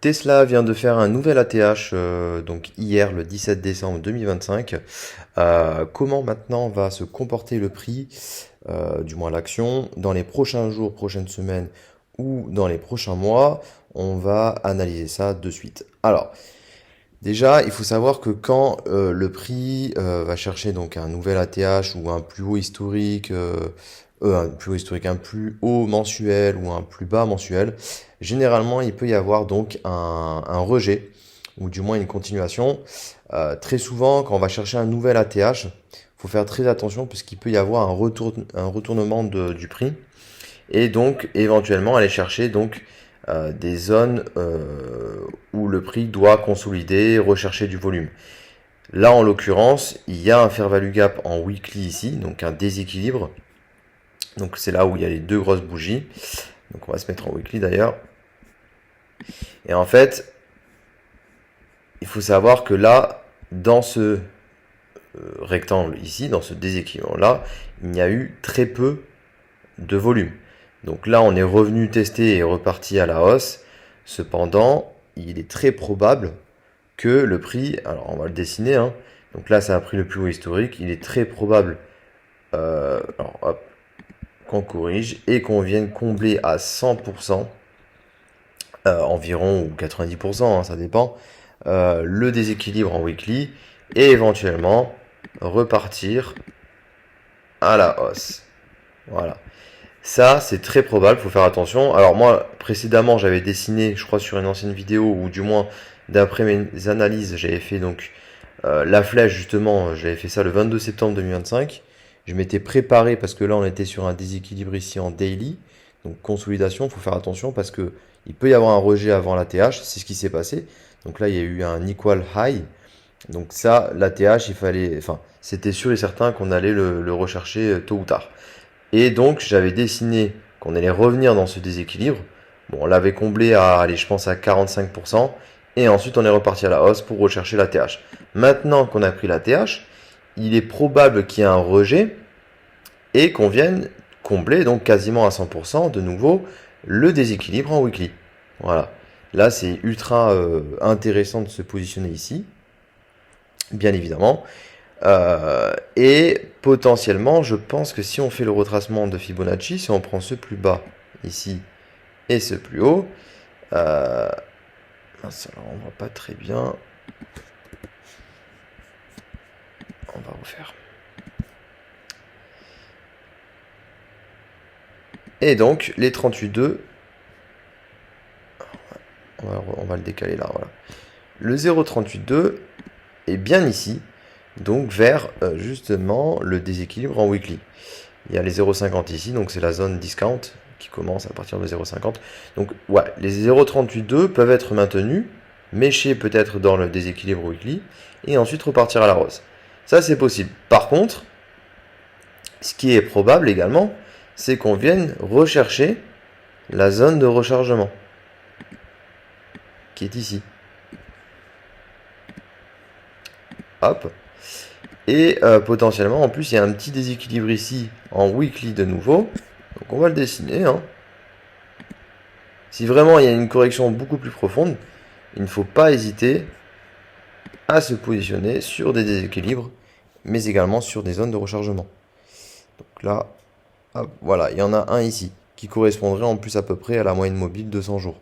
Tesla vient de faire un nouvel ATH, donc hier, le 17 décembre 2025. Comment maintenant va se comporter le prix, du moins l'action, dans les prochains jours, prochaines semaines ou dans les prochains mois? On va analyser ça de suite. Alors, déjà, il faut savoir que quand le prix va chercher donc un nouvel ATH ou un plus haut historique, un plus haut mensuel ou un plus bas mensuel, généralement il peut y avoir donc un rejet ou du moins une continuation. Très souvent, quand on va chercher un nouvel ATH, il faut faire très attention puisqu'il peut y avoir un retournement du prix et donc éventuellement aller chercher donc des zones où le prix doit consolider, rechercher du volume. Là, en l'occurrence, il y a un fair value gap en weekly ici, donc un déséquilibre. Donc c'est là où il y a les deux grosses bougies. Donc on va se mettre en weekly d'ailleurs. Et en fait, il faut savoir que là, dans ce rectangle ici, dans ce déséquilibre-là, il y a eu très peu de volume. Donc là, on est revenu tester et reparti à la hausse. Cependant, il est très probable que le prix, alors on va le dessiner, hein. Donc là, ça a pris le plus haut historique. Il est très probable, alors hop, qu'on corrige et qu'on vienne combler à 100%, environ, ou 90%, hein, ça dépend, le déséquilibre en weekly et éventuellement repartir à la hausse. Voilà. Ça, c'est très probable, faut faire attention. Alors moi, précédemment, j'avais dessiné, je crois, sur une ancienne vidéo, ou du moins, d'après mes analyses, j'avais fait donc la flèche, justement, j'avais fait ça le 22 septembre 2025. Je m'étais préparé parce que là, on était sur un déséquilibre ici en daily. Donc consolidation, il faut faire attention parce que il peut y avoir un rejet avant l'ATH, c'est ce qui s'est passé. Donc là, il y a eu un equal high. Donc ça, l'ATH, il fallait, enfin, c'était sûr et certain qu'on allait le rechercher tôt ou tard. Et donc, j'avais dessiné qu'on allait revenir dans ce déséquilibre. Bon, on l'avait comblé à, allez, je pense à 45%. Et ensuite, on est reparti à la hausse pour rechercher la TH. Maintenant qu'on a pris la TH, il est probable qu'il y ait un rejet et qu'on vienne combler donc quasiment à 100% de nouveau le déséquilibre en weekly. Voilà. Là, c'est ultra intéressant de se positionner ici, bien évidemment. Et potentiellement, je pense que si on fait le retracement de Fibonacci, si on prend ce plus bas ici et ce plus haut, mince, alors on voit pas très bien. On va refaire. Et donc, les 38,2, on va le décaler là, voilà. Le 0,38,2 est bien ici, donc vers justement le déséquilibre en weekly. Il y a les 0,50 ici, donc c'est la zone discount qui commence à partir de 0,50. Donc ouais, les 0,38,2 peuvent être maintenus, méchés peut-être dans le déséquilibre weekly, et ensuite repartir à la hausse. Ça c'est possible. Par contre, ce qui est probable également, c'est qu'on vienne rechercher la zone de rechargement, qui est ici. Hop. Et potentiellement, en plus, il y a un petit déséquilibre ici en weekly de nouveau. Donc on va le dessiner, hein. Si vraiment il y a une correction beaucoup plus profonde, il ne faut pas hésiter à se positionner sur des déséquilibres, mais également sur des zones de rechargement. Donc là, hop, voilà, il y en a un ici, qui correspondrait en plus à peu près à la moyenne mobile de 100 jours.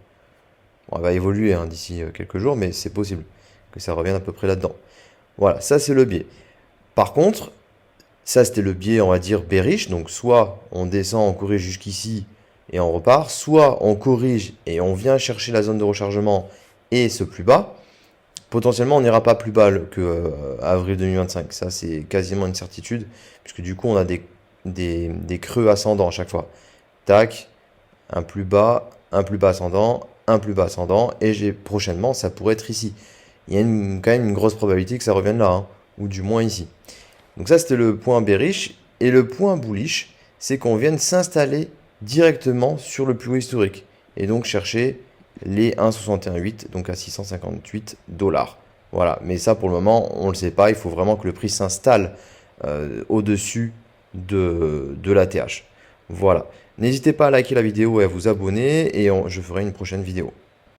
Bon, elle va évoluer hein, d'ici quelques jours, mais c'est possible que ça revienne à peu près là-dedans. Voilà, ça c'est le biais. Par contre, ça c'était le biais, on va dire, bearish. Donc soit on descend, on corrige jusqu'ici et on repart, soit on corrige et on vient chercher la zone de rechargement et ce plus bas. Potentiellement, on n'ira pas plus bas que avril 2025. Ça, c'est quasiment une certitude, puisque du coup, on a des creux ascendants à chaque fois. Tac, un plus bas ascendant, un plus bas ascendant, et prochainement, ça pourrait être ici. Il y a quand même une grosse probabilité que ça revienne là, hein, ou du moins ici. Donc ça, c'était le point bearish. Et le point bullish, c'est qu'on vienne s'installer directement sur le plus haut historique. Et donc chercher les 1,618, donc à 658 $. Voilà, mais ça pour le moment, on ne le sait pas. Il faut vraiment que le prix s'installe au-dessus de l'ATH. Voilà. N'hésitez pas à liker la vidéo et à vous abonner. Et je ferai une prochaine vidéo.